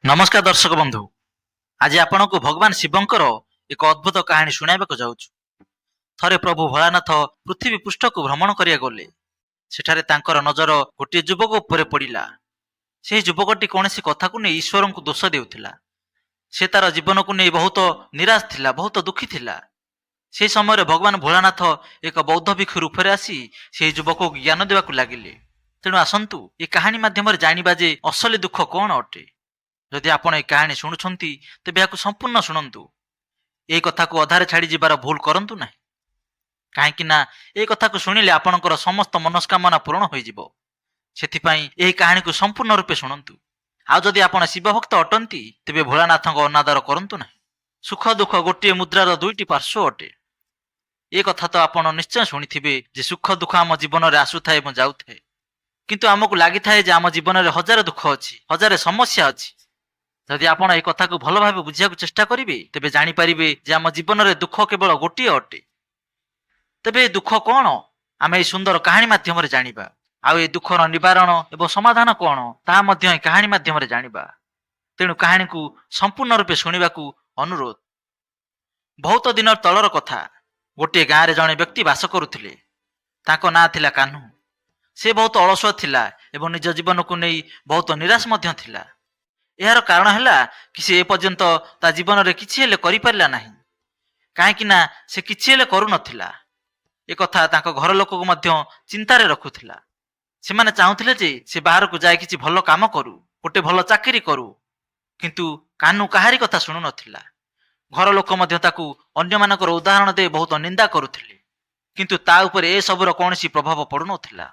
नमस्कार दर्शक बंधु। आज आपण को भगवान शिवंकर एक अद्भुत कहानी शुणाइबाक जाउछु। थरे प्रभु भोलानाथ पृथ्वी पृष्ठ को भ्रमण करिया गले। सेठारे तांकर नजर गोटे युवक उपरे पड़िला। से युवकटी कौनसी कथा को नहीं ईश्वर को दोष देउथिला। से तार जीवन को नहीं बहुत निराश थिला, बहुत दुखी थिला। से समय भगवान भोलानाथ एक बौद्ध भिक्षु रूप में आसी से युवक को ज्ञान देवाक लागिले। तेणु आसंतु ए कहानी माध्यम जानिबा जे असली दुख कौन अटे। जदि आपण ए कहानी शुणुछंती तेबे याकु संपूर्ण शुणंतु। ए कथा को अधारे छाड़ी जिबार भूल करंतु नाही, काहेकि ना ए कथा को शुणिले आपणकर समस्त मनस्कामना पूर्ण होई जिवो। सेथिपाई एही कहानी को संपूर्ण रूपे शुणंतु। आ जदि आपण शिवभक्त अटंती तेबे भोलानाथक अनादर करंतु नाही। सुख दुख गोटे मुद्रार दुईटी पार्श्व अटे। ए कथा तो आपण निश्चय शुणिथिबे जे सुख दुख आम जीवन में आसुथाए एवं जाउथाए, किंतु आमको लागिथाए जे आम जीवन में हजार दुख अछि, हजार समस्या अछि। जदि आपण ए कथा को भल भाव बुझिया चेष्टा करिवे तेबे जानि परिबे जे आम जीवन में दुख केवल गोटे अटे। तेबे दुख कौन आम ए सुंदर कहानी माध्यम रे जानिबा। आउ ए दुखर निवारण एवं समाधान कौन ता मध्य ए कहानी माध्यम रे जानिबा। तेणु कहानी को संपूर्ण रूपे शुणिबाकू अनुरोध। बहुत दिन तलर कथा। गोटे गाँव रे जड़े व्यक्ति बास करुथिले। ताको ना थिला कान्हू। से बहुत अलसुआ थिला एवं निज जीवन को नहीं बहुत निराश मध्य थिला। यार कारण है कि से एपर्यंत ता जीवन में किछि हेले करि पारला नाही, काहेकि ना से किछि हेले करू नथिला। ए कथा ताको घर लोक को मध्य चिंता रे रखुथिला। से माने चाहुथिले जे से बाहर को जाय किछि भलो काम करू, गोटे भलो चाकरी करू, किंतु कान्हू काहारी कथा शुणु नथिला। घर लोक मध्य ताकू अन्य मानकर उदाहरण दे बहुत निंदा करुथिले, किंतु ता उपरे ए सबुर कोनोसी प्रभाव पडु नथिला।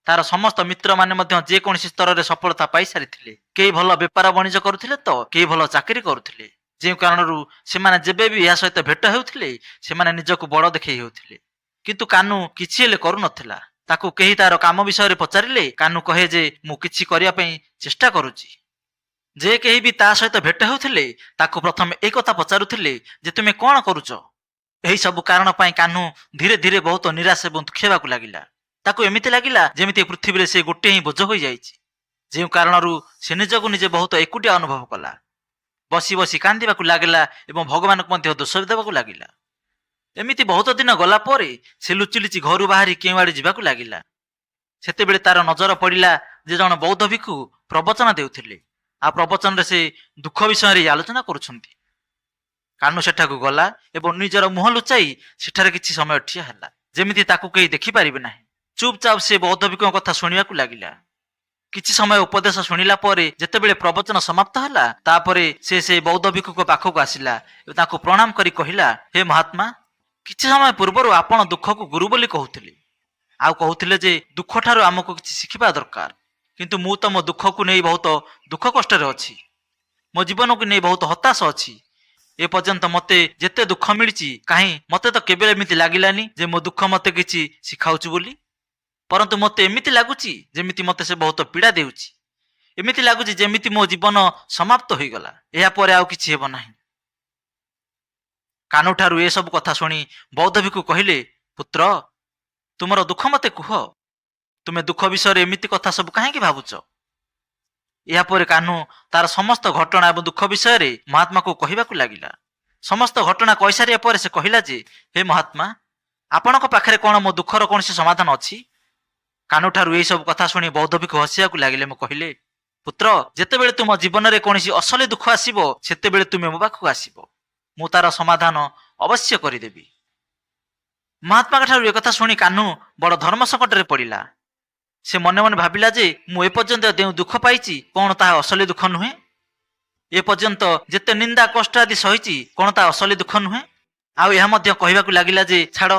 तार समस्त मित्र माने मध्य जे कोनोसी स्तर रे सफलता पाई सारिथिले। केही भलो व्यापार वाणिज्य करुथिले तो केही भलो चाकरी करुथिले। जे कारणरू से माने जेबे भी या सहित भेट हेउथिले से माने निजको बड़ देखै हेउथिले, किंतु कान्हू किछि हेले करू नथिला। ताकू केही तार काम विषय रे पचारिले कान्हू कहे जे मु किछि करिया पई चेष्टा करूची। जे केही भी ता सहित भेट हेउथिले ताकू प्रथम ए कथा पचारुथिले जे तुमे कोन करूचो। एही सब कारण पई कान्हू धीरे धीरे बहुत निराश एवं दुखियाबाकू लागिला। ताकू एमिति लागिला जेमिति पृथ्वी रे से गोटे ही बोझ होई जाइछि। जे कारणरू से निजको निजे बहुत एकुटिया अनुभव कला। बसी बसी कांदिबाकू लागिला एवं भगवान को मध्य दोष देबाकू लागिला। एमिति बहुत दिन गला परे से लुचि लुचि घरु बाहरी केउ आड़े जिबाकू लागिला। सेतेबेले तार नजर पड़िला जे जण बौद्ध भिक्षु प्रवचन देउथिले। आ प्रवचन रे से दुख विषय रे आलोचना करूछंती। कान्हू सेठाकू गला एवं निजर मुह लुचाई सेठारे किछि समय ठिया हैला, जेमिति ताकू केही देखि पारिबे नाही। चुपचाप से बौद्ध भिक्षुक कथा शुणिबाकू लागिला। किछि समय उपदेश शुणिला परे जेतेबेले प्रवचन समाप्त हला तापरे से बौद्ध भिक्षुक पाखक आसिला एवं ताकू प्रणाम करी कहिला, हे महात्मा, किछि समय पूर्वरु आपण दुख को गुरु बोली कहउथिले। आ कहउथिले जे दुख ठारो हमको किछि शिखिबा दरकार, किंतु मु त मो दुख को नै बहुत दुख कष्ट रे अछि। मो जीवन को नै बहुत हताश अछि। ए पर्यंत मते जेते दुख मिलिछि काहे मते तो केबे एमिति लागिलानी जे मो दुख मते किछि शिखाउछु बोली। परंतु मते एमिति लागुची जेमिति मते से बहुत पीड़ा देउची। एमिति लागुची जेमिति मो जीवन समाप्त होई गला, एहा परे आउ किछि हेबो नाही। कान्हू ठारू ए सब कथा सुनी बौद्ध भिक्षु कहिले, पुत्र, तुमर दुख मते कुह। तुमे दुख विषय रे एमिति कथा सब काहे कि भाबुच। एहा परे कान्हू तार समस्त घटना एवं दुख विषय रे महात्मा को कहिबाकू लागिला। समस्त घटना कहि सारिया परे से कहिला जे, हे महात्मा, आपणक पाखरे कोन मो दुखर कोनसी समाधान अछि। कान्हू ठारू ए सब कथा सुनी बौद्ध भिक्षु हसियाकू लागिले। मो कहिले, पुत्र, जेतेबेले तुम जीवन रे कोनसी असली दुख आसीबो सेतेबेले तुमे मो पाखकू आसीबो। मु तार समाधान अवश्य करिदेबी। महात्मा ठारू ए कथा सुनी कान्हू बड़ धर्म संकट रे पड़िला। से मने मने भाबिला जे मु ए पर्यंत देउ दुख पाइछि कोन ता असली दुख नुहे। ए पर्यंत जेते निंदा कष्ट आदि सहिछि कोन ता असली दुख नुहे। आउ एहा मध्य कहिबाकू लागिला जे छाड़,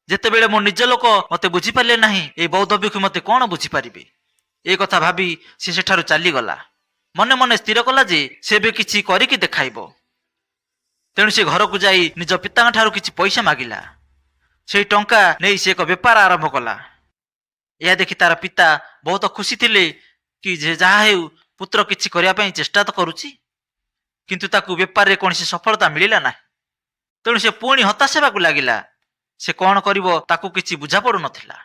जेतेबेले मो निज लोक मते बुझी पारले नाही ए बौद्ध भिक्षु मते कोन बुझी पारिबे। ए कथा भाबी से सेठारु चाली गला। मने मने स्थिर कला जे से बे किछि करिकि देखाइबो। तेणु से घर को जाई निज पिता ठारू किछि पैसा मागिला। सेई टंका नै से एक व्यापार आरंभ कला। यह देखि तार पिता बहुत खुशी थिले कि जे जहा हेउ पुत्र किछि करिया पई चेष्टा तो करूची, किंतु ताकू व्यापार रे कोनसी सफलता मिलिला नाही। तेणु से पुणी हताश हेबाकू लागिला। से कौन करिवो ताकू किछि बुझा पड़ु नथिला।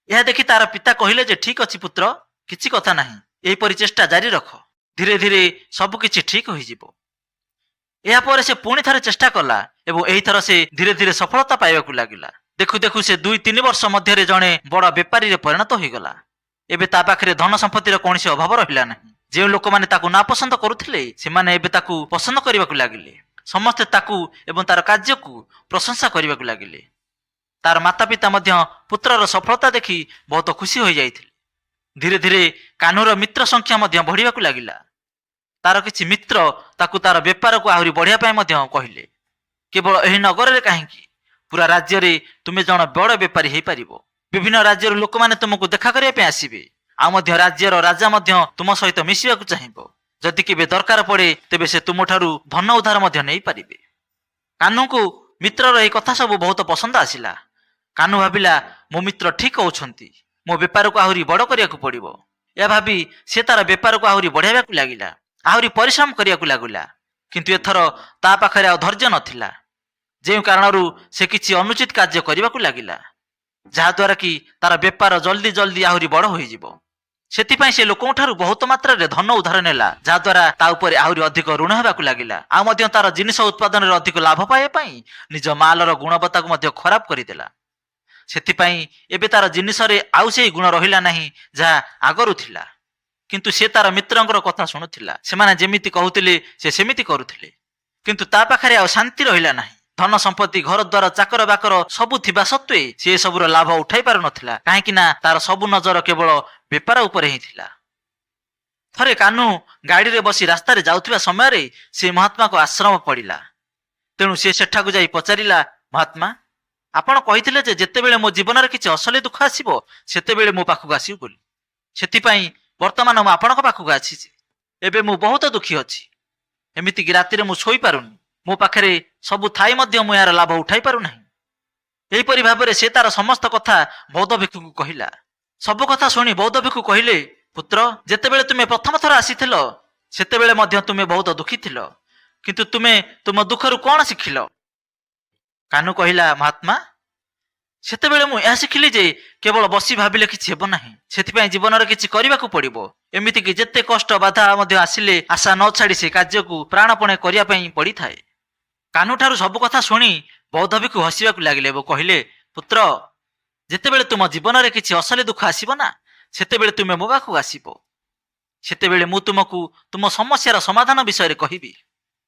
यह देखि तार पिता कहिले जे, ठीक अछि पुत्र, किछि कथा नाही, एही परि चेष्टा जारी रख। ଧୀରେ ଧୀରେ ସବୁକିଛି ଠିକ୍ ହୋଇଯିବ। ଏହାପରେ ସେ ପୁଣି ଥରେ ଚେଷ୍ଟା କଲା ଏବଂ ଏହିଥର ସେ ଧୀରେ ଧୀରେ ସଫଳତା ପାଇବାକୁ ଲାଗିଲା। ଦେଖୁ ଦେଖୁ ସେ 2-3 ବର୍ଷ ମଧ୍ୟରେ ଜଣେ ବଡ଼ ବେପାରୀରେ ପରିଣତ ହୋଇଗଲା। ଏବେ ତା ପାଖରେ ଧନ ସମ୍ପତ୍ତିର କୌଣସି ଅଭାବ ରହିଲା ନାହିଁ। ଯେଉଁ ଲୋକମାନେ ତାକୁ ନାପସନ୍ଦ କରୁଥିଲେ ସେମାନେ ଏବେ ତାକୁ ପସନ୍ଦ କରିବାକୁ ଲାଗିଲେ। ସମସ୍ତେ ତାକୁ ଏବଂ ତାର କାର୍ଯ୍ୟକୁ ପ୍ରଶଂସା କରିବାକୁ ଲାଗିଲେ। ତାର ମାତା ପିତା ମଧ୍ୟ ପୁତ୍ରର ସଫଳତା ଦେଖି ବହୁତ ଖୁସି ହୋଇଯାଇଥିଲେ। ଧୀରେ ଧୀରେ କାହ୍ନୁର ମିତ୍ର ସଂଖ୍ୟା ମଧ୍ୟ ବଢ଼ିବାକୁ ଲାଗିଲା। ତାର କିଛି ମିତ୍ର ତାକୁ ତାର ବେପାରକୁ ଆହୁରି ବଢ଼ିବା ପାଇଁ ମଧ୍ୟ କହିଲେ। କେବଳ ଏହି ନଗରରେ କାହିଁକି, ପୁରା ରାଜ୍ୟରେ ତୁମେ ଜଣେ ବଡ଼ ବେପାରୀ ହୋଇପାରିବ। ବିଭିନ୍ନ ରାଜ୍ୟର ଲୋକମାନେ ତୁମକୁ ଦେଖା କରିବା ପାଇଁ ଆସିବେ। ଆଉ ମଧ୍ୟ ରାଜ୍ୟର ରାଜା ମଧ୍ୟ ତୁମ ସହିତ ମିଶିବାକୁ ଚାହିଁବ। ଯଦି କେବେ ଦରକାର ପଡ଼େ ତେବେ ସେ ତୁମଠାରୁ ଧନ ଉଦ୍ଧାର ମଧ୍ୟ ନେଇପାରିବେ। କାହ୍ନୁଙ୍କୁ ମିତ୍ରର ଏହି କଥା ସବୁ ବହୁତ ପସନ୍ଦ ଆସିଲା। କାହ୍ନୁ ଭାବିଲା, ମୋ ମିତ୍ର ଠିକ୍ କହୁଛନ୍ତି, ମୋ ବେପାରକୁ ଆହୁରି ବଡ଼ କରିବାକୁ ପଡ଼ିବ। ଏହା ଭାବି ସେ ତାର ବେପାରକୁ ଆହୁରି ବଢ଼ାଇବାକୁ ଲାଗିଲା, ଆହୁରି ପରିଶ୍ରମ କରିବାକୁ ଲାଗିଲା। କିନ୍ତୁ ଏଥର ତା ପାଖରେ ଆଉ ଧୈର୍ଯ୍ୟ ନଥିଲା, ଯେଉଁ କାରଣରୁ ସେ କିଛି ଅନୁଚିତ କାର୍ଯ୍ୟ କରିବାକୁ ଲାଗିଲା, ଯାହାଦ୍ୱାରା କି ତାର ବେପାର ଜଲ୍ଦି ଜଲ୍ଦି ଆହୁରି ବଡ଼ ହୋଇଯିବ। ସେଥିପାଇଁ ସେ ଲୋକଙ୍କଠାରୁ ବହୁତ ମାତ୍ରାରେ ଧନ ଉଦ୍ଧାର ନେଲା, ଯାହାଦ୍ୱାରା ତା ଉପରେ ଆହୁରି ଅଧିକ ଋଣ ହେବାକୁ ଲାଗିଲା। ଆଉ ମଧ୍ୟ ତାର ଜିନିଷ ଉତ୍ପାଦନରେ ଅଧିକ ଲାଭ ପାଇବା ପାଇଁ ନିଜ ମାଲର ଗୁଣବତ୍ତାକୁ ମଧ୍ୟ ଖରାପ କରିଦେଲା। ସେଥିପାଇଁ ଏବେ ତାର ଜିନିଷରେ ଆଉ ସେହି ଗୁଣ ରହିଲା ନାହିଁ ଯାହା ଆଗରୁ ଥିଲା। କିନ୍ତୁ ସେ ତାର ମିତ୍ରଙ୍କର କଥା ଶୁଣୁଥିଲା। ସେମାନେ ଯେମିତି କହୁଥିଲେ ସେ ସେମିତି କରୁଥିଲେ। କିନ୍ତୁ ତା ପାଖରେ ଆଉ ଶାନ୍ତି ରହିଲା ନାହିଁ। ଧନ ସମ୍ପତ୍ତି, ଘର ଦ୍ୱାର, ଚାକର ବାକର ସବୁ ଥିବା ସତ୍ତ୍ୱେ ସେ ସବୁର ଲାଭ ଉଠାଇ ପାରୁନଥିଲା, କାହିଁକି ନା ତାର ସବୁ ନଜର କେବଳ ବେପାର ଉପରେ ହିଁ ଥିଲା। ଥରେ କାହ୍ନୁ ଗାଡ଼ିରେ ବସି ରାସ୍ତାରେ ଯାଉଥିବା ସମୟରେ ସେ ମହାତ୍ମାଙ୍କ ଆଶ୍ରମ ପଡ଼ିଲା। ତେଣୁ ସେ ସେଠାକୁ ଯାଇ ପଚାରିଲା, ମହାତ୍ମା, ଆପଣ କହିଥିଲେ ଯେ ଯେତେବେଳେ ମୋ ଜୀବନରେ କିଛି ଅସଲି ଦୁଃଖ ଆସିବ ସେତେବେଳେ ମୋ ପାଖକୁ ଆସିବୁ ବୋଲି। ସେଥିପାଇଁ ବର୍ତ୍ତମାନ ମୁଁ ଆପଣଙ୍କ ପାଖକୁ ଆସିଛି। ଏବେ ମୁଁ ବହୁତ ଦୁଃଖୀ ଅଛି। ଏମିତିକି ରାତିରେ ମୁଁ ଶୋଇପାରୁନି। ମୋ ପାଖରେ ସବୁ ଥାଇ ମଧ୍ୟ ମୁଁ ଏହାର ଲାଭ ଉଠାଇ ପାରୁନାହିଁ। ଏହିପରି ଭାବରେ ସେ ତାର ସମସ୍ତ କଥା ବୌଦ୍ଧ ଭିକ୍ଷୁଙ୍କୁ କହିଲା। ସବୁ କଥା ଶୁଣି ବୌଦ୍ଧ ଭିକ୍ଷୁ କହିଲେ, ପୁତ୍ର, ଯେତେବେଳେ ତୁମେ ପ୍ରଥମ ଥର ଆସିଥିଲ ସେତେବେଳେ ମଧ୍ୟ ତୁମେ ବହୁତ ଦୁଃଖୀ ଥିଲ। କିନ୍ତୁ ତୁମେ ତୁମ ଦୁଃଖରୁ କ'ଣ ଶିଖିଲ? କାହ୍ନୁ କହିଲା, ମହାତ୍ମା, ସେତେବେଳେ ମୁଁ ଏହା ଶିଖିଲି ଯେ କେବଳ ବସି ଭାବିଲେ କିଛି ହେବ ନାହିଁ। ସେଥିପାଇଁ ଜୀବନରେ କିଛି କରିବାକୁ ପଡ଼ିବ। ଏମିତିକି ଯେତେ କଷ୍ଟ ବାଧା ମଧ୍ୟ ଆସିଲେ ଆଶା ନ ଛାଡ଼ି ସେ କାର୍ଯ୍ୟକୁ ପ୍ରାଣପଣେ କରିବା ପାଇଁ ପଡ଼ିଥାଏ। କାହ୍ନୁଠାରୁ ସବୁ କଥା ଶୁଣି ବୌଦ୍ଧ ଭିକ୍ଷୁ ହସିବାକୁ ଲାଗିଲେ ଏବଂ କହିଲେ, ପୁତ୍ର, ଯେତେବେଳେ ତୁମ ଜୀବନରେ କିଛି ଅସଲି ଦୁଃଖ ଆସିବ ନା ସେତେବେଳେ ତୁମେ ମୋ ପାଖକୁ ଆସିବ। ସେତେବେଳେ ମୁଁ ତୁମକୁ ତୁମ ସମସ୍ୟାର ସମାଧାନ ବିଷୟରେ କହିବି।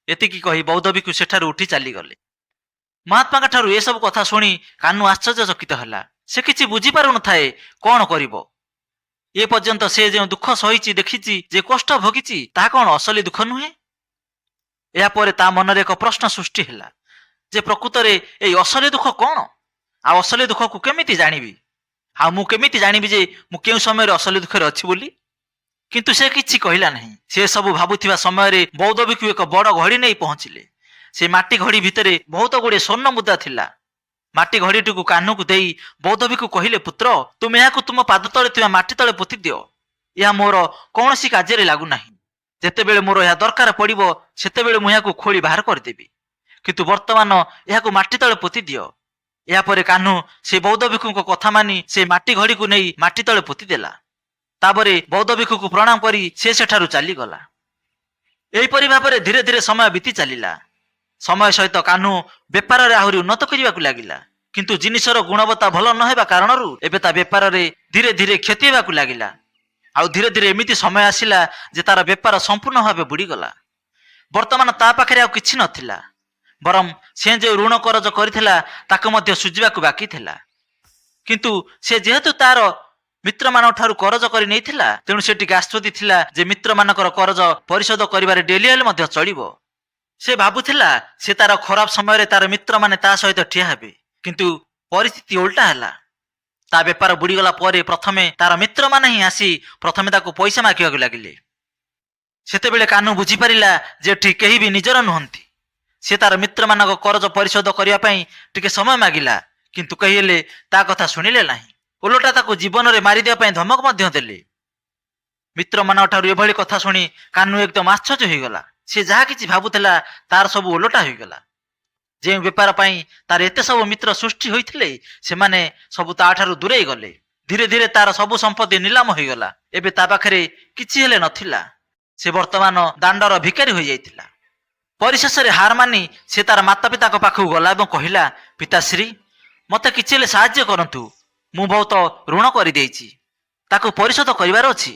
ଏତିକି କହି ବୌଦ୍ଧ ଭିକ୍ଷୁ ସେଠାରୁ ଉଠି ଚାଲିଗଲେ। ମହାତ୍ମାଙ୍କ ଠାରୁ ଏସବୁ କଥା ଶୁଣି କାହ୍ନୁ ଆଶ୍ଚର୍ଯ୍ୟଚକିତ ହେଲା। ସେ କିଛି ବୁଝିପାରୁନଥାଏ କ'ଣ କରିବ। ଏ ପର୍ଯ୍ୟନ୍ତ ସେ ଯେଉଁ ଦୁଃଖ ସହିଛି, ଦେଖିଛି, ଯେ କଷ୍ଟ ଭୋଗିଛି, ତାହା କ'ଣ ଅସଲି ଦୁଃଖ ନୁହେଁ? ଏହାପରେ ତା ମନରେ ଏକ ପ୍ରଶ୍ନ ସୃଷ୍ଟି ହେଲା ଯେ ପ୍ରକୃତରେ ଏହି ଅସଲି ଦୁଃଖ କ'ଣ? ଆଉ ଅସଲି ଦୁଃଖକୁ କେମିତି ଜାଣିବି? ଆଉ ମୁଁ କେମିତି ଜାଣିବି ଯେ ମୁଁ କେଉଁ ସମୟରେ ଅସଲି ଦୁଃଖରେ ଅଛି ବୋଲି? କିନ୍ତୁ ସେ କିଛି କହିଲା ନାହିଁ। ସେ ସବୁ ଭାବୁଥିବା ସମୟରେ ବୌଦ୍ଧ ଭିକ୍ଷୁ ଏକ ବଡ଼ ଘଡ଼ି ନେଇ ପହଞ୍ଚିଲେ। ସେ ମାଟି ଘଡ଼ି ଭିତରେ ବହୁତ ଗୁଡ଼ିଏ ସ୍ୱର୍ଣ୍ଣ ମୁଦ୍ରା ଥିଲା। ମାଟି ଘଡ଼ିଟିକୁ କାହ୍ନୁକୁ ଦେଇ ବୌଦ୍ଧ ଭିକ୍ଷୁ କହିଲେ, ପୁତ୍ର, ତୁମେ ଏହାକୁ ତୁମ ପାଦ ତଳେ ଥିବା ମାଟି ତଳେ ପୋତି ଦିଅ। ଏହା ମୋର କୌଣସି କାର୍ଯ୍ୟରେ ଲାଗୁନାହିଁ। ଯେତେବେଳେ ମୋର ଏହା ଦରକାର ପଡ଼ିବ ସେତେବେଳେ ମୁଁ ଏହାକୁ ଖୋଳି ବାହାର କରିଦେବି। କିନ୍ତୁ ବର୍ତ୍ତମାନ ଏହାକୁ ମାଟି ତଳେ ପୋତି ଦିଅ। ଏହାପରେ କାହ୍ନୁ ସେ ବୌଦ୍ଧ ଭିକ୍ଷୁଙ୍କ କଥା ମାନି ସେ ମାଟି ଘଡ଼ିକୁ ନେଇ ମାଟି ତଳେ ପୋତି ଦେଲା। ତାପରେ ବୌଦ୍ଧ ଭିକ୍ଷୁକୁ ପ୍ରଣାମ କରି ସେ ସେଠାରୁ ଚାଲିଗଲା। ଏହିପରି ଭାବରେ ଧୀରେ ଧୀରେ ସମୟ ବିତି ଚାଲିଲା। ସମୟ ସହିତ କାହ୍ନୁ ବେପାରରେ ଆହୁରି ଉନ୍ନତ କରିବାକୁ ଲାଗିଲା। କିନ୍ତୁ ଜିନିଷର ଗୁଣବତ୍ତା ଭଲ ନ ହେବା କାରଣରୁ ଏବେ ତା ବେପାରରେ ଧୀରେ ଧୀରେ କ୍ଷତି ହେବାକୁ ଲାଗିଲା। ଆଉ ଧୀରେ ଧୀରେ ଏମିତି ସମୟ ଆସିଲା ଯେ ତାର ବେପାର ସମ୍ପୂର୍ଣ୍ଣ ଭାବେ ବୁଡ଼ିଗଲା। ବର୍ତ୍ତମାନ ତା ପାଖରେ ଆଉ କିଛି ନଥିଲା। ବରଂ ସେ ଯେଉଁ ଋଣ କରଜ କରିଥିଲା ତାକୁ ମଧ୍ୟ ସୁଝିବାକୁ ବାକି ଥିଲା। କିନ୍ତୁ ସେ ଯେହେତୁ ତାର ମିତ୍ରମାନଙ୍କ ଠାରୁ କରଜ କରି ନେଇଥିଲା, ତେଣୁ ସେ ଟିକେ ଆଶ୍ଚର୍ଯ୍ୟ ଥିଲା ଯେ ମିତ୍ରମାନଙ୍କର କରଜ ପରିଶୋଧ କରିବାରେ ଡେରି ହେଲେ ମଧ୍ୟ ଚଳିବ। ସେ ଭାବୁଥିଲା ସେ ତାର ଖରାପ ସମୟରେ ତାର ମିତ୍ରମାନେ ତା ସହିତ ଠିଆ ହେବେ। କିନ୍ତୁ ପରିସ୍ଥିତି ଓଲଟା ହେଲା। ତା ବେପାର ବୁଡ଼ିଗଲା ପରେ ପ୍ରଥମେ ତାର ମିତ୍ରମାନେ ହିଁ ଆସି ପ୍ରଥମେ ତାକୁ ପଇସା ମାଗିବାକୁ ଲାଗିଲେ। ସେତେବେଳେ କାହ୍ନୁ ବୁଝିପାରିଲା ଯେ ଏଠି କେହି ବି ନିଜର ନୁହନ୍ତି। ସେ ତାର ମିତ୍ରମାନଙ୍କ କରଜ ପରିଶୋଧ କରିବା ପାଇଁ ଟିକେ ସମୟ ମାଗିଲା, କିନ୍ତୁ କେହି ହେଲେ ତା କଥା ଶୁଣିଲେ ନାହିଁ। ଓଲଟା ତାକୁ ଜୀବନରେ ମାରିଦେବା ପାଇଁ ଧମକ ମଧ୍ୟ ଦେଲେ। ମିତ୍ରମାନଙ୍କ ଠାରୁ ଏଭଳି କଥା ଶୁଣି କାହ୍ନୁ ଏକଦମ ଆଶ୍ଚର୍ଯ୍ୟ ହୋଇଗଲା। ସେ ଯାହା କିଛି ଭାବୁଥିଲା ତାର ସବୁ ଓଲଟା ହୋଇଗଲା। ଯେଉଁ ବେପାର ପାଇଁ ତାର ଏତେ ସବୁ ମିତ୍ର ସୃଷ୍ଟି ହୋଇଥିଲେ ସେମାନେ ସବୁ ତାଠାରୁ ଦୂରେଇ ଗଲେ। ଧୀରେ ଧୀରେ ତାର ସବୁ ସମ୍ପତ୍ତି ନିଲାମ ହୋଇଗଲା। ଏବେ ତା ପାଖରେ କିଛି ହେଲେ ନଥିଲା। ସେ ବର୍ତ୍ତମାନ ଦାଣ୍ଡର ଭିକାରୀ ହୋଇଯାଇଥିଲା। ପରିଶେଷରେ ହାର ମାନି ସେ ତାର ମାତା ପିତାଙ୍କ ପାଖକୁ ଗଲା ଏବଂ କହିଲା, ପିତାଶ୍ରୀ ମୋତେ କିଛି ହେଲେ ସାହାଯ୍ୟ କରନ୍ତୁ, ମୁଁ ବହୁତ ଋଣ କରିଦେଇଛି, ତାକୁ ପରିଶୋଧ କରିବାର ଅଛି,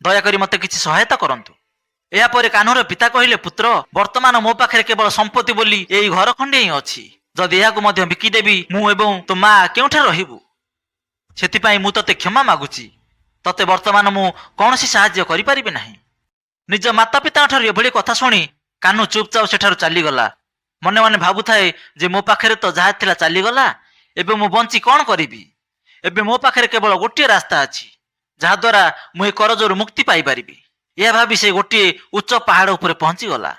ଦୟାକରି ମୋତେ କିଛି ସହାୟତା କରନ୍ତୁ। ଏହାପରେ କାହ୍ନୁର ପିତା କହିଲେ, ପୁତ୍ର ବର୍ତ୍ତମାନ ମୋ ପାଖରେ କେବଳ ସମ୍ପତ୍ତି ବୋଲି ଏଇ ଘର ଖଣ୍ଡେ ହିଁ ଅଛି, ଯଦି ଏହାକୁ ମଧ୍ୟ ବିକିଦେବି ମୁଁ ଏବଂ ତୋ ମା କେଉଁଠାରେ ରହିବୁ? ସେଥିପାଇଁ ମୁଁ ତତେ କ୍ଷମା ମାଗୁଛି, ତତେ ବର୍ତ୍ତମାନ ମୁଁ କୌଣସି ସାହାଯ୍ୟ କରିପାରିବି ନାହିଁ। ନିଜ ମାତା ପିତାଙ୍କ ଠାରୁ ଏଭଳି କଥା ଶୁଣି କାହ୍ନୁ ଚୁପଚାପ ସେଠାରୁ ଚାଲିଗଲା। ମନେ ମନେ ଭାବୁଥାଏ ଯେ ମୋ ପାଖରେ ତ ଯାହା ଥିଲା ଚାଲିଗଲା, ଏବେ ମୁଁ ବଞ୍ଚି କ'ଣ କରିବି? ଏବେ ମୋ ପାଖରେ କେବଳ ଗୋଟିଏ ରାସ୍ତା ଅଛି, ଯାହାଦ୍ୱାରା ମୁଁ ଏ କରଜରୁ ମୁକ୍ତି ପାଇପାରିବି। ଏହା ଭାବି ସେ ଗୋଟିଏ ଉଚ୍ଚ ପାହାଡ଼ ଉପରେ ପହଞ୍ଚିଗଲା।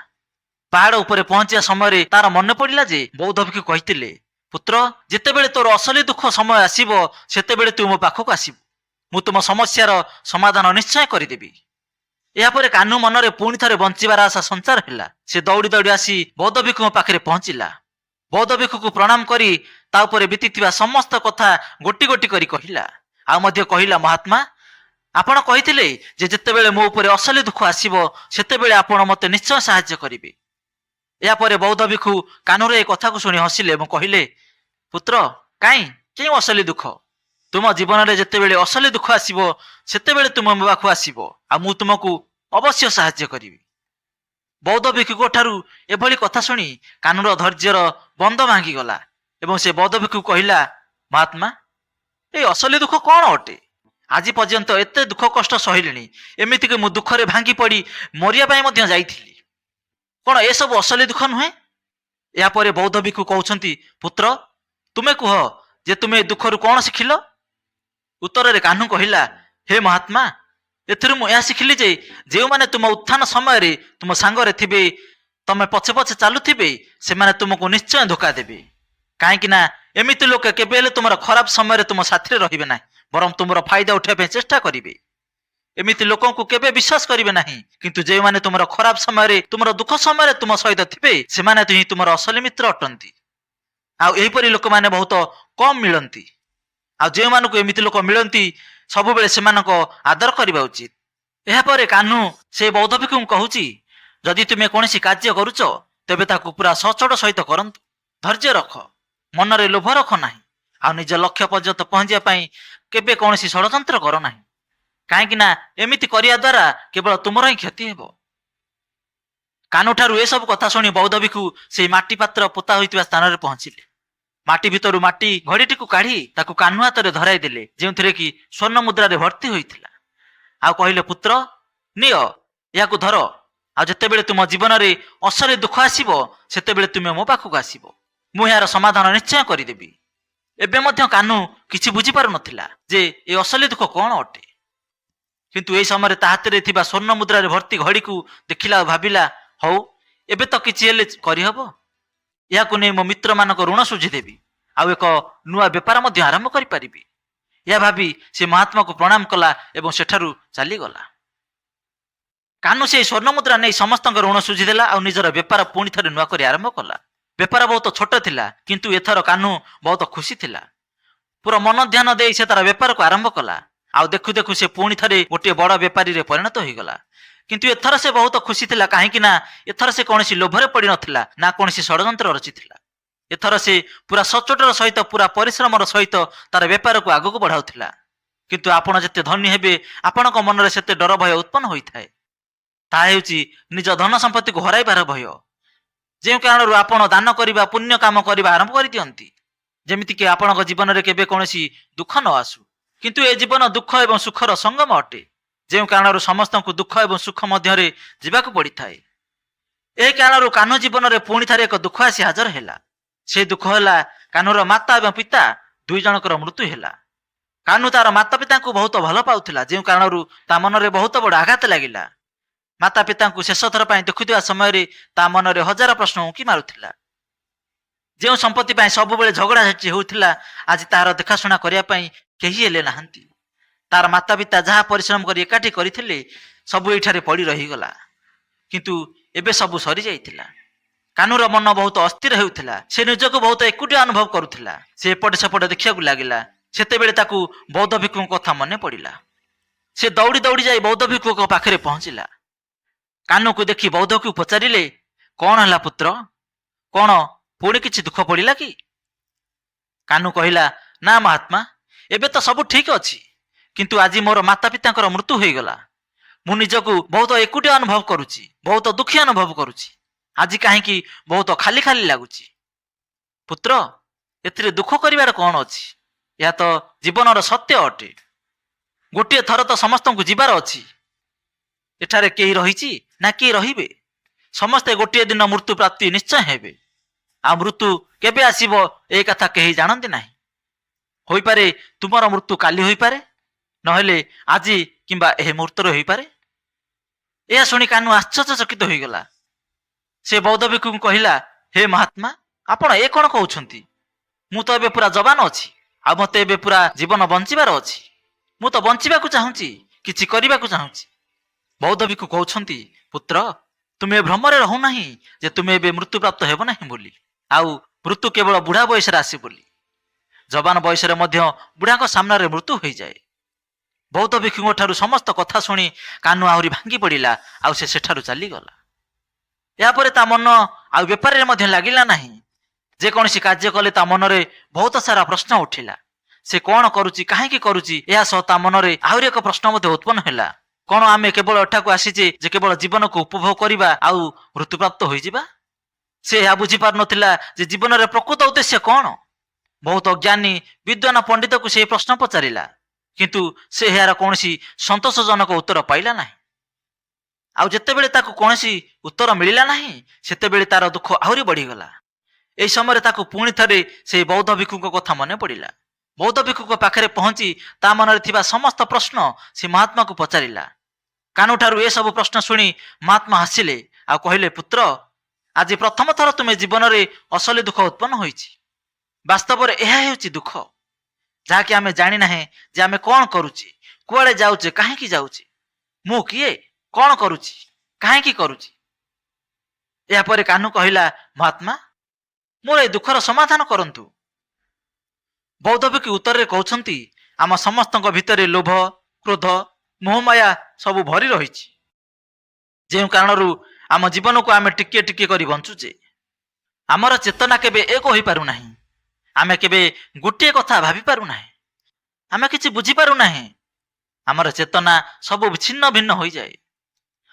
ପାହାଡ଼ ଉପରେ ପହଞ୍ଚିବା ସମୟରେ ତାର ମନେ ପଡ଼ିଲା ଯେ ବୌଦ୍ଧ ଭିକ୍ଷୁ କହିଥିଲେ, ପୁତ୍ର ଯେତେବେଳେ ତୋର ଅସଲି ଦୁଃଖ ସମୟ ଆସିବ ସେତେବେଳେ ତୁ ମୋ ପାଖକୁ ଆସିବୁ, ମୁଁ ତୁମ ସମସ୍ୟାର ସମାଧାନ ନିଶ୍ଚୟ କରିଦେବି। ଏହାପରେ କାହ୍ନୁ ମନରେ ପୁଣି ଥରେ ବଞ୍ଚିବାର ଆଶା ସଞ୍ଚାର ହେଲା। ସେ ଦୌଡ଼ି ଦୌଡ଼ି ଆସି ବୌଦ୍ଧ ଭିକ୍ଷୁଙ୍କ ପାଖରେ ପହଞ୍ଚିଲା। ବୌଦ୍ଧ ଭିକ୍ଷୁକୁ ପ୍ରଣାମ କରି ତା ଉପରେ ବିତିଥିବା ସମସ୍ତ କଥା ଗୋଟି ଗୋଟି କରି କହିଲା। ଆଉ ମଧ୍ୟ କହିଲା, ମହାତ୍ମା ଆପଣ କହିଥିଲେ ଯେ ଯେତେବେଳେ ମୋ ଉପରେ ଅସଲି ଦୁଃଖ ଆସିବ ସେତେବେଳେ ଆପଣ ମୋତେ ନିଶ୍ଚୟ ସାହାଯ୍ୟ କରିବେ। ଏହାପରେ ବୌଦ୍ଧ ଭିକ୍ଷୁ କାହ୍ନୁର ଏ କଥାକୁ ଶୁଣି ହସିଲେ ଏବଂ କହିଲେ, ପୁତ୍ର କେଉଁ ଅସଲି ଦୁଃଖ? ତୁମ ଜୀବନରେ ଯେତେବେଳେ ଅସଲି ଦୁଃଖ ଆସିବ ସେତେବେଳେ ତୁମ ମୋ ପାଖକୁ ଆସିବ, ଆଉ ମୁଁ ତୁମକୁ ଅବଶ୍ୟ ସାହାଯ୍ୟ କରିବି। ବୌଦ୍ଧ ଭିକ୍ଷୁଙ୍କ ଠାରୁ ଏଭଳି କଥା ଶୁଣି କାହ୍ନୁର ଧୈର୍ଯ୍ୟର ବନ୍ଧ ଭାଙ୍ଗିଗଲା ଏବଂ ସେ ବୌଦ୍ଧ ଭିକ୍ଷୁ କହିଲା, ମହାତ୍ମା ଏଇ ଅସଲି ଦୁଃଖ କ'ଣ ଅଟେ? ଆଜି ପର୍ଯ୍ୟନ୍ତ ଏତେ ଦୁଃଖ କଷ୍ଟ ସହିଲିଣି, ଏମିତିକି ମୁଁ ଦୁଃଖରେ ଭାଙ୍ଗି ପଡ଼ି ମରିବା ପାଇଁ ମଧ୍ୟ ଯାଇଥିଲି, କ'ଣ ଏସବୁ ଅସଲି ଦୁଃଖ ନୁହେଁ? ଏହାପରେ ବୌଦ୍ଧ ଭିକ୍ଷୁ କହୁଛନ୍ତି, ପୁତ୍ର ତୁମେ କୁହ ଯେ ତୁମେ ଏ ଦୁଃଖରୁ କ'ଣ ଶିଖିଲ? ଉତ୍ତରରେ କାହ୍ନୁ କହିଲା, ହେ ମହାତ୍ମା ଏଥିରୁ ମୁଁ ଏହା ଶିଖିଲି ଯେ ଯେଉଁମାନେ ତୁମ ଉତ୍ଥାନ ସମୟରେ ତୁମ ସାଙ୍ଗରେ ଥିବେ, ତମେ ପଛେ ପଛେ ଚାଲୁଥିବେ, ସେମାନେ ତୁମକୁ ନିଶ୍ଚୟ ଧୋକା ଦେବେ। କାହିଁକି ନା ଏମିତି ଲୋକେ କେବେ ହେଲେ ତୁମର ଖରାପ ସମୟରେ ତୁମ ସାଥିରେ ରହିବେ ନାହିଁ, ବରଂ ତୁମର ଫାଇଦା ଉଠାଇବା ପାଇଁ ଚେଷ୍ଟା କରିବେ। ଏମିତି ଲୋକଙ୍କୁ କେବେ ବିଶ୍ୱାସ କରିବେ ନାହିଁ, କିନ୍ତୁ ଯେଉଁମାନେ ତୁମର ଖରାପ ସମୟରେ ତୁମର ଦୁଃଖ ସମୟରେ ତୁମ ସହିତ ଥିବେ ସେମାନେ ହିଁ ତୁମର ଅସଲି ମିତ୍ର ଅଟନ୍ତି। ଆଉ ଏହିପରି ଲୋକମାନେ ବହୁତ କମ୍ ମିଳନ୍ତି। ଆଉ ଯେଉଁମାନଙ୍କୁ ଏମିତି ଲୋକ ମିଳନ୍ତି ସବୁବେଳେ ସେମାନଙ୍କ ଆଦର କରିବା ଉଚିତ। ଏହାପରେ କାହ୍ନୁ ସେ ବୌଦ୍ଧ ଭିକ୍ଷୁଙ୍କୁ କହୁଛି, ଯଦି ତୁମେ କୌଣସି କାର୍ଯ୍ୟ କରୁଛ ତେବେ ତାକୁ ପୁରା ସଚୋଟ ସହିତ କରନ୍ତୁ, ଧୈର୍ଯ୍ୟ ରଖ, ମନରେ ଲୋଭ ରଖ ନାହିଁ, ଆଉ ନିଜ ଲକ୍ଷ୍ୟ ପର୍ଯ୍ୟନ୍ତ ପହଞ୍ଚିବା ପାଇଁ କେବେ କୌଣସି ଷଡ଼ଯନ୍ତ୍ର କର ନାହିଁ, କାହିଁକି ନା ଏମିତି କରିବା ଦ୍ୱାରା କେବଳ ତୁମର ହିଁ କ୍ଷତି ହେବ। କାହ୍ନୁ ଠାରୁ ଏସବୁ କଥା ଶୁଣି ବୌଦ୍ଧ ଭିକ୍ଷୁ ସେହି ମାଟି ପାତ୍ର ପୋତା ହୋଇଥିବା ସ୍ଥାନରେ ପହଞ୍ଚିଲେ। ମାଟି ଭିତରୁ ମାଟି ଘଡ଼ିଟିକୁ କାଢ଼ି ତାକୁ କାହ୍ନୁ ହାତରେ ଧରାଇ ଦେଲେ, ଯେଉଁଥିରେ କି ସ୍ୱର୍ଣ୍ଣ ମୁଦ୍ରାରେ ଭର୍ତ୍ତି ହୋଇଥିଲା। ଆଉ କହିଲେ, ପୁତ୍ର ନିଅ ଏହାକୁ ଧର, ଆଉ ଯେତେବେଳେ ତୁମ ଜୀବନରେ ଅସଲି ଦୁଃଖ ଆସିବ ସେତେବେଳେ ତୁମେ ମୋ ପାଖକୁ ଆସିବ, ମୁଁ ଏହାର ସମାଧାନ ନିଶ୍ଚୟ କରିଦେବି। ଏବେ ମଧ୍ୟ କାହ୍ନୁ କିଛି ବୁଝିପାରୁନଥିଲା ଯେ ଏ ଅସଲି ଦୁଃଖ କ'ଣ ଅଟେ, କିନ୍ତୁ ଏହି ସମୟରେ ତା ହାତରେ ଥିବା ସ୍ୱର୍ଣ୍ଣ ମୁଦ୍ରାରେ ଭର୍ତ୍ତି ଘଡ଼ିକୁ ଦେଖିଲା ଆଉ ଭାବିଲା, ହଉ ଏବେ ତ କିଛି ହେଲେ କରିହେବ, ଏହାକୁ ନେଇ ମୋ ମିତ୍ରମାନଙ୍କ ଋଣ ଶୁଝିଦେବି, ଆଉ ଏକ ନୂଆ ବେପାର ମଧ୍ୟ ଆରମ୍ଭ କରିପାରିବି। ଏହା ଭାବି ସେ ମହାତ୍ମାକୁ ପ୍ରଣାମ କଲା ଏବଂ ସେଠାରୁ ଚାଲିଗଲା। କାହ୍ନୁ ସେହି ସ୍ୱର୍ଣ୍ଣ ମୁଦ୍ରା ନେଇ ସମସ୍ତଙ୍କ ଋଣ ଶୁଝିଦେଲା ଆଉ ନିଜର ବେପାର ପୁଣି ଥରେ ନୂଆ କରି ଆରମ୍ଭ କଲା। ବେପାର ବହୁତ ଛୋଟ ଥିଲା, କିନ୍ତୁ ଏଥର କାହ୍ନୁ ବହୁତ ଖୁସି ଥିଲା। ପୁରା ମନ ଧ୍ୟାନ ଦେଇ ସେ ତାର ବେପାରକୁ ଆରମ୍ଭ କଲା। ଆଉ ଦେଖୁ ଦେଖୁ ସେ ପୁଣି ଥରେ ଗୋଟିଏ ବଡ଼ ବେପାରୀରେ ପରିଣତ ହୋଇଗଲା। କିନ୍ତୁ ଏଥର ସେ ବହୁତ ଖୁସି ଥିଲା, କାହିଁକି ନା ଏଥର ସେ କୌଣସି ଲୋଭରେ ପଡ଼ିନଥିଲା, ନା କୌଣସି ଷଡ଼ଯନ୍ତ୍ର ରଚିଥିଲା। ଏଥର ସେ ପୁରା ସଚୋଟର ସହିତ, ପୁରା ପରିଶ୍ରମର ସହିତ ତାର ବେପାରକୁ ଆଗକୁ ବଢ଼ାଉଥିଲା। କିନ୍ତୁ ଆପଣ ଯେତେ ଧନୀ ହେବେ ଆପଣଙ୍କ ମନରେ ସେତେ ଡର ଭୟ ଉତ୍ପନ୍ନ ହୋଇଥାଏ। ତାହା ହେଉଛି ନିଜ ଧନ ସମ୍ପତ୍ତିକୁ ହରାଇବାର ଭୟ, ଯେଉଁ କାରଣରୁ ଆପଣ ଦାନ କରିବା, ପୁଣ୍ୟ କାମ କରିବା ଆରମ୍ଭ କରିଦିଅନ୍ତି, ଯେମିତିକି ଆପଣଙ୍କ ଜୀବନରେ କେବେ କୌଣସି ଦୁଃଖ ନ ଆସୁ। କିନ୍ତୁ ଏ ଜୀବନ ଦୁଃଖ ଏବଂ ସୁଖର ସଙ୍ଗମ ଅଟେ, ଯେଉଁ କାରଣରୁ ସମସ୍ତଙ୍କୁ ଦୁଃଖ ଏବଂ ସୁଖ ମଧ୍ୟରେ ଯିବାକୁ ପଡ଼ିଥାଏ। ଏହି କାରଣରୁ କାହ୍ନୁ ଜୀବନରେ ପୁଣି ଥରେ ଏକ ଦୁଃଖ ଆସି ହାଜର ହେଲା। ସେ ଦୁଃଖ ହେଲା କାହ୍ନୁର ମାତା ଏବଂ ପିତା ଦୁଇ ଜଣଙ୍କର ମୃତ୍ୟୁ ହେଲା। କାହ୍ନୁ ତାର ମାତା ପିତାଙ୍କୁ ବହୁତ ଭଲ ପାଉଥିଲା, ଯେଉଁ କାରଣରୁ ତା ମନରେ ବହୁତ ବଡ଼ ଆଘାତ ଲାଗିଲା। ମାତା ପିତାଙ୍କୁ ଶେଷ ଥର ପାଇଁ ଦେଖୁଥିବା ସମୟରେ ତା ମନରେ ହଜାର ପ୍ରଶ୍ନ ଉଙ୍କି ମାରୁଥିଲା। ଯେଉଁ ସମ୍ପତ୍ତି ପାଇଁ ସବୁବେଳେ ଝଗଡ଼ା ଝାଟି ହେଉଥିଲା, ଆଜି ତାହାର ଦେଖାଶୁଣା କରିବା ପାଇଁ କେହି ହେଲେ ନାହାନ୍ତି। ତାର ମାତା ପିତା ଯାହା ପରିଶ୍ରମ କରି ଏକାଠି କରିଥିଲେ ସବୁ ଏଠାରେ ପଡ଼ି ରହିଗଲା, କିନ୍ତୁ ଏବେ ସବୁ ସରିଯାଇଥିଲା। କାହ୍ନୁର ମନ ବହୁତ ଅସ୍ଥିର ହେଉଥିଲା, ସେ ନିଜକୁ ବହୁତ ଏକୁଟିଆ ଅନୁଭବ କରୁଥିଲା। ସେ ଏପଟେ ସେପଟେ ଦେଖିବାକୁ ଲାଗିଲା। ସେତେବେଳେ ତାକୁ ବୌଦ୍ଧ ଭିକ୍ଷୁଙ୍କ କଥା ମନେ ପଡ଼ିଲା। ସେ ଦୌଡ଼ି ଦୌଡ଼ି ଯାଇ ବୌଦ୍ଧ ଭିକ୍ଷୁଙ୍କ ପାଖରେ ପହଞ୍ଚିଲା। କାହ୍ନୁକୁ ଦେଖି ବୌଦ୍ଧକୁ ପଚାରିଲେ, କଣ ହେଲା ପୁତ୍ର? କଣ ପୁଣି କିଛି ଦୁଃଖ ପଡ଼ିଲା କି? କାହ୍ନୁ କହିଲା, ନା ମହାତ୍ମା, ଏବେ ତ ସବୁ ଠିକ ଅଛି, କିନ୍ତୁ ଆଜି ମୋର ମାତା ପିତାଙ୍କର ମୃତ୍ୟୁ ହୋଇଗଲା। ମୁଁ ନିଜକୁ ବହୁତ ଏକୁଟିଆ ଅନୁଭବ କରୁଛି, ବହୁତ ଦୁଃଖୀ ଅନୁଭବ କରୁଛି। ଆଜି କାହିଁକି ବହୁତ ଖାଲି ଖାଲି ଲାଗୁଛି। ପୁତ୍ର, ଏଥିରେ ଦୁଃଖ କରିବାର କଣ ଅଛି? ଏହା ତ ଜୀବନର ସତ୍ୟ ଅଟେ। ଗୋଟିଏ ଥର ତ ସମସ୍ତଙ୍କୁ ଯିବାର ଅଛି। ଏଠାରେ କେହି ରହିଛି ନା କେହି ରହିବେ? ସମସ୍ତେ ଗୋଟିଏ ଦିନ ମୃତ୍ୟୁ ପ୍ରାପ୍ତି ନିଶ୍ଚୟ ହେବେ। ଆଉ ମୃତ୍ୟୁ କେବେ ଆସିବ ଏ କଥା କେହି ଜାଣନ୍ତି ନାହିଁ। ହୋଇପାରେ ତୁମର ମୃତ୍ୟୁ କାଲି ହୋଇପାରେ, ନହେଲେ ଆଜି କିମ୍ବା ଏହି ମୁହୂର୍ତ୍ତରେ ହୋଇପାରେ। ଏହା ଶୁଣି କାହ୍ନୁ ଆଶ୍ଚର୍ଯ୍ୟଚକିତ ହୋଇଗଲା। ସେ ବୌଦ୍ଧ ଭିକ୍ଷୁଙ୍କୁ କହିଲା, ହେ ମହାତ୍ମା, ଆପଣ ଏ କଣ କହୁଛନ୍ତି? ମୁଁ ତ ଏବେ ପୁରା ଯବାନ ଅଛି, ଆଉ ମତେ ଏବେ ପୁରା ଜୀବନ ବଞ୍ଚିବାର ଅଛି। ମୁଁ ତ ବଞ୍ଚିବାକୁ ଚାହୁଁଛି, କିଛି କରିବାକୁ ଚାହୁଁଛି। ବୌଦ୍ଧ ଭିକ୍ଷୁ କହୁଛନ୍ତି, ପୁତ୍ର, ତୁମେ ଭ୍ରମରେ ରହୁନାହିଁ ଯେ ତୁମେ ଏବେ ମୃତ୍ୟୁପ୍ରାପ୍ତ ହେବ ନାହିଁ ବୋଲି, ଆଉ ମୃତ୍ୟୁ କେବଳ ବୁଢ଼ା ବୟସରେ ଆସେ ବୋଲି। ଯବାନ ବୟସରେ ମଧ୍ୟ ବୁଢ଼ାଙ୍କ ସାମ୍ନାରେ ମୃତ୍ୟୁ ହୋଇଯାଏ। ବୌଦ୍ଧ ଭିକ୍ଷୁଙ୍କ ଠାରୁ ସମସ୍ତ କଥା ଶୁଣି କାହ୍ନୁ ଆହୁରି ଭାଙ୍ଗି ପଡ଼ିଲା, ଆଉ ସେ ସେଠାରୁ ଚାଲିଗଲା। ଏହାପରେ ତା ମନ ଆଉ ବେପାରରେ ମଧ୍ୟ ଲାଗିଲା ନାହିଁ। ଯେକୌଣସି କାର୍ଯ୍ୟ କଲେ ତା ମନରେ ବହୁତ ସାରା ପ୍ରଶ୍ନ ଉଠିଲା। ସେ କଣ କରୁଛି, କାହିଁକି କରୁଛି, ଏହା ସହ ତା ମନରେ ଆହୁରି ଏକ ପ୍ରଶ୍ନ ମଧ୍ୟ ଉତ୍ପନ୍ନ ହେଲା। କଣ ଆମେ କେବଳ ଏଠାକୁ ଆସିଛେ ଯେ କେବଳ ଜୀବନକୁ ଉପଭୋଗ କରିବା ଆଉ ମୃତ୍ୟୁପ୍ରାପ୍ତ ହୋଇଯିବା? ସେ ଏହା ବୁଝିପାରୁନଥିଲା ଯେ ଜୀବନର ପ୍ରକୃତ ଉଦ୍ଦେଶ୍ୟ କଣ। ବହୁତ ଜ୍ଞାନୀ ବିଦ୍ୱାନ ପଣ୍ଡିତକୁ ସେ ପ୍ରଶ୍ନ ପଚାରିଲା, କିନ୍ତୁ ସେ ଏହାର କୌଣସି ସନ୍ତୋଷଜନକ ଉତ୍ତର ପାଇଲା ନାହିଁ। ଆଉ ଯେତେବେଳେ ତାକୁ କୌଣସି ଉତ୍ତର ମିଳିଲା ନାହିଁ, ସେତେବେଳେ ତାର ଦୁଃଖ ଆହୁରି ବଢିଗଲା। ଏହି ସମୟରେ ତାକୁ ପୁଣି ଥରେ ସେହି ବୌଦ୍ଧ ଭିକ୍ଷୁଙ୍କ କଥା ମନେ ପଡ଼ିଲା। ବୌଦ୍ଧ ଭିକ୍ଷୁଙ୍କ ପାଖରେ ପହଞ୍ଚି ତା ମନରେ ଥିବା ସମସ୍ତ ପ୍ରଶ୍ନ ସେ ମହାତ୍ମାକୁ ପଚାରିଲା। କାହ୍ନୁଠାରୁ ଏସବୁ ପ୍ରଶ୍ନ ଶୁଣି ମହାତ୍ମା ହସିଲେ, ଆଉ କହିଲେ, ପୁତ୍ର, ଆଜି ପ୍ରଥମ ଥର ତୁମେ ଜୀବନରେ ଅସଲି ଦୁଃଖ ଉତ୍ପନ୍ନ ହୋଇଛି। ବାସ୍ତବରେ ଏହା ହେଉଛି ଦୁଃଖ, ଯାହାକି ଆମେ ଜାଣିନାହେଁ ଯେ ଆମେ କଣ କରୁଛେ, କୁଆଡ଼େ ଯାଉଛେ, କାହିଁକି ଯାଉଛେ, ମୁଁ କିଏ, କଣ କରୁଛି, କାହିଁକି କରୁଛି। ଏହାପରେ କାହ୍ନୁ କହିଲା, ମହାତ୍ମା, ମୋର এই ଦୁଃଖର ସମାଧାନ କରନ୍ତୁ। ବୌଦ୍ଧ ଭିକ୍ଷୁ ଉତ୍ତରରେ କହୁଛନ୍ତି, ଆମ ସମସ୍ତଙ୍କ ଭିତରେ ଲୋଭ, କ୍ରୋଧ, ମୋହମାୟା ସବୁ ଭରି ରହିଛି, ଯେଉଁ କାରଣରୁ ଆମ ଜୀବନକୁ ଆମେ ଟିକିଏ ଟିକିଏ କରି ବଞ୍ଚୁଛେ। ଆମର ଚେତନା କେବେ ଏକ ହୋଇପାରୁନାହିଁ। ଆମେ କେବେ ଗୋଟିଏ କଥା ଭାବି ପାରୁନାହିଁ। ଆମେ କିଛି ବୁଝିପାରୁନାହିଁ। ଆମର ଚେତନା ସବୁ ଛିନ୍ନ ଭିନ୍ନ ହୋଇଯାଏ।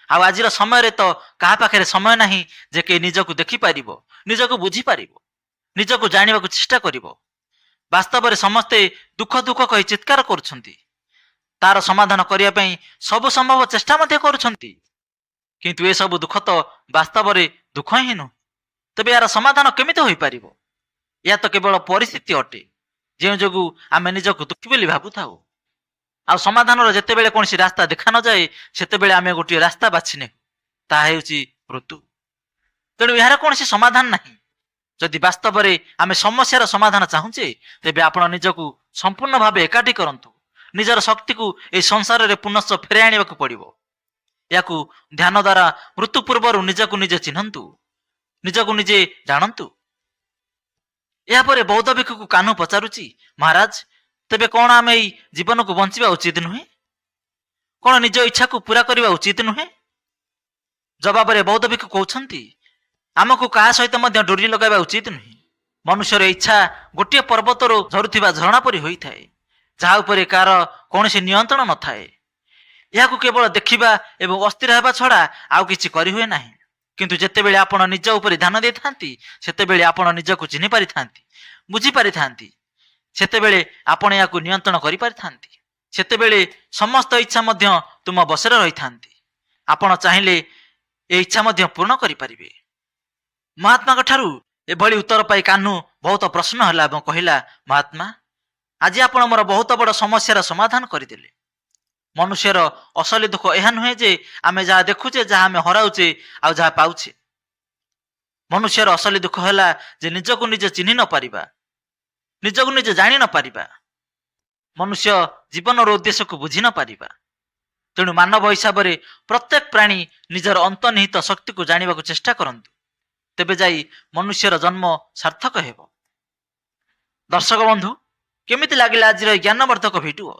ଆଉ ଆଜିର ସମୟରେ ତ କାହା ପାଖରେ ସମୟ ନାହିଁ ଯେ କେହି ନିଜକୁ ଦେଖିପାରିବ, ନିଜକୁ ବୁଝିପାରିବ, ନିଜକୁ ଜାଣିବାକୁ ଚେଷ୍ଟା କରିବ। ବାସ୍ତବରେ ସମସ୍ତେ ଦୁଃଖ ଦୁଃଖ କହି ଚିତ୍କାର କରୁଛନ୍ତି। ତାର ସମାଧାନ କରିବା ପାଇଁ ସବୁ ସମ୍ଭବ ଚେଷ୍ଟା ମଧ୍ୟ କରୁଛନ୍ତି, କିନ୍ତୁ ଏସବୁ ଦୁଃଖ ତ ବାସ୍ତବରେ ଦୁଃଖ ହିଁ ନୁହେଁ। ତେବେ ଏହାର ସମାଧାନ କେମିତି ହୋଇପାରିବ? ଏହା ତ କେବଳ ପରିସ୍ଥିତି ଅଟେ, ଯେଉଁ ଯୋଗୁଁ ଆମେ ନିଜକୁ ଦୁଃଖୀ ବୋଲି ଭାବୁଥାଉ। ଆଉ ସମାଧାନର ଯେତେବେଳେ କୌଣସି ରାସ୍ତା ଦେଖା ନଯାଏ, ସେତେବେଳେ ଆମେ ଗୋଟିଏ ରାସ୍ତା ବାଛି ନେଉ, ତାହା ହେଉଛି ମୃତ୍ୟୁ। ତେଣୁ ଏହାର କୌଣସି ସମାଧାନ ନାହିଁ। ଯଦି ବାସ୍ତବରେ ଆମେ ସମସ୍ୟାର ସମାଧାନ ଚାହୁଁଛେ, ତେବେ ଆପଣ ନିଜକୁ ସମ୍ପୂର୍ଣ୍ଣ ଭାବେ ଏକାଠି କରନ୍ତୁ। ନିଜର ଶକ୍ତିକୁ ଏହି ସଂସାରରେ ପୁନଶ୍ଚ ଫେରାଇ ଆଣିବାକୁ ପଡ଼ିବ। ଏହାକୁ ଧ୍ୟାନ ଦ୍ୱାରା ମୃତ୍ୟୁ ପୂର୍ବରୁ ନିଜକୁ ନିଜେ ଚିହ୍ନନ୍ତୁ, ନିଜକୁ ନିଜେ ଜାଣନ୍ତୁ। ଏହାପରେ ବୌଦ୍ଧ ଭିକ୍ଷୁକୁ କାହ୍ନୁ ପଚାରୁଛି, ମହାରାଜ, ତେବେ କଣ ଆମେ ଏଇ ଜୀବନକୁ ବଞ୍ଚିବା ଉଚିତ ନୁହେଁ? କଣ ନିଜ ଇଚ୍ଛାକୁ ପୂରା କରିବା ଉଚିତ ନୁହେଁ? ଜବାବରେ ବୌଦ୍ଧ ଭିକ୍ଷୁ କହୁଛନ୍ତି, ଆମକୁ କାହା ସହିତ ମଧ୍ୟ ଡୋରି ଲଗାଇବା ଉଚିତ ନୁହେଁ। ମନୁଷ୍ୟର ଇଚ୍ଛା ଗୋଟିଏ ପର୍ବତରୁ ଝରୁଥିବା ଝରଣା ପରି ହୋଇଥାଏ, ଯାହା ଉପରେ କାହାର କୌଣସି ନିୟନ୍ତ୍ରଣ ନଥାଏ। ଏହାକୁ କେବଳ ଦେଖିବା ଏବଂ ଅସ୍ଥିର ହେବା ଛଡ଼ା ଆଉ କିଛି କରିହୁଏ ନାହିଁ। କିନ୍ତୁ ଯେତେବେଳେ ଆପଣ ନିଜ ଉପରେ ଧ୍ୟାନ ଦେଇଥାନ୍ତି, ସେତେବେଳେ ଆପଣ ନିଜକୁ ଚିହ୍ନି ପାରିଥାନ୍ତି, ବୁଝିପାରିଥାନ୍ତି। ସେତେବେଳେ ଆପଣ ଏହାକୁ ନିୟନ୍ତ୍ରଣ କରିପାରିଥାନ୍ତି। ସେତେବେଳେ ସମସ୍ତ ଇଚ୍ଛା ମଧ୍ୟ ତୁମ ବଶରେ ରହିଥାନ୍ତି। ଆପଣ ଚାହିଁଲେ ଏ ଇଚ୍ଛା ମଧ୍ୟ ପୂର୍ଣ୍ଣ କରିପାରିବେ। ମହାତ୍ମାଙ୍କ ଠାରୁ ଏଭଳି ଉତ୍ତର ପାଇ କାହ୍ନୁ ବହୁତ ପ୍ରଶ୍ନ ହେଲା ଏବଂ କହିଲା, ମହାତ୍ମା, ଆଜି ଆପଣ ମୋର ବହୁତ ବଡ଼ ସମସ୍ୟାର ସମାଧାନ କରିଦେଲେ। ମନୁଷ୍ୟର ଅସଲି ଦୁଃଖ ଏହା ନୁହେଁ ଯେ ଆମେ ଯାହା ଦେଖୁଛେ, ଯାହା ଆମେ ହରାଉଛେ ଆଉ ଯାହା ପାଉଛେ। ମନୁଷ୍ୟର ଅସଲି ଦୁଃଖ ହେଲା ଯେ ନିଜକୁ ନିଜେ ଚିହ୍ନି ନ ପାରିବା, ନିଜକୁ ନିଜେ ଜାଣି ନ ପାରିବା। ମନୁଷ୍ୟ ଜୀବନର ଉଦ୍ଦେଶ୍ୟକୁ ବୁଝି ନ ପାରିବା। ତେଣୁ ମାନବ ହିସାବରେ ପ୍ରତ୍ୟେକ ପ୍ରାଣୀ ନିଜର ଅନ୍ତର୍ନିହିତ ଶକ୍ତିକୁ ଜାଣିବାକୁ ଚେଷ୍ଟା କରନ୍ତୁ, ତେବେ ଯାଇ ମନୁଷ୍ୟର ଜନ୍ମ ସାର୍ଥକ ହେବ। ଦର୍ଶକ ବନ୍ଧୁ, କେମିତି ଲାଗିଲା ଆଜିର ଜ୍ଞାନବର୍ଦ୍ଧକ ଭିଡିଓ?